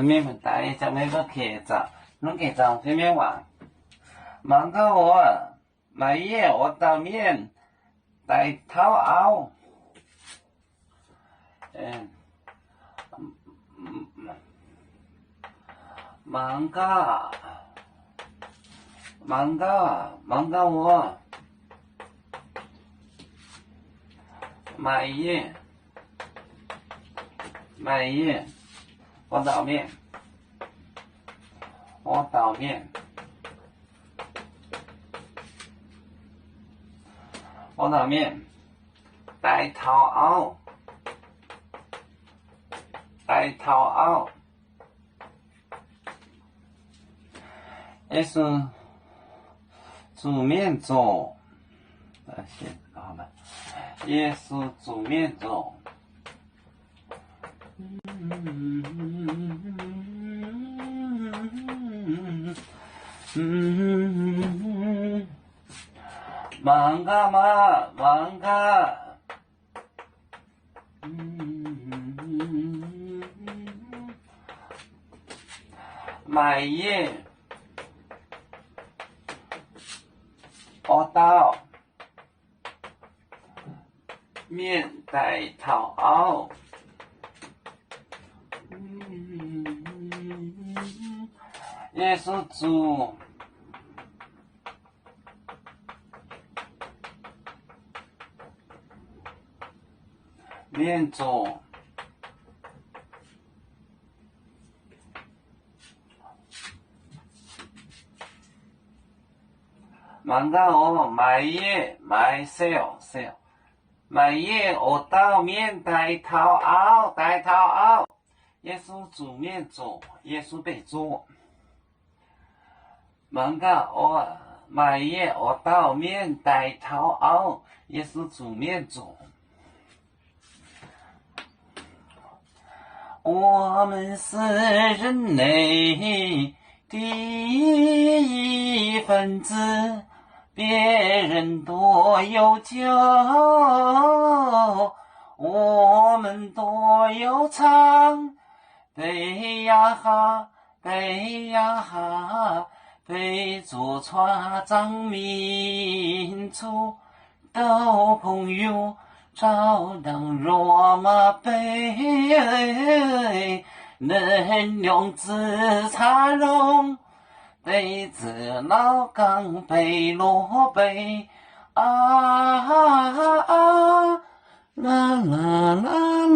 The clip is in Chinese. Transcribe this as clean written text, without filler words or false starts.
面粉大一只每个茄子，弄茄子前面碗，芒果我买叶我当面带头熬，芒果我买叶我倒面带头熬，也是煮面做，写好了，也是煮面做。芒果买叶我倒面带头熬，也是煮面做。芒果我买叶买少，买叶我倒面带头熬，也是煮面做，也是被做。芒果我买叶我倒面带头熬，也是煮面做。我们是人类的一份子，别人多有酒，我们多有唱。背呀哈，背着船长民族都朋友。照亮罗马杯，能量自茶容，杯子老钢杯落杯，啦啦啦。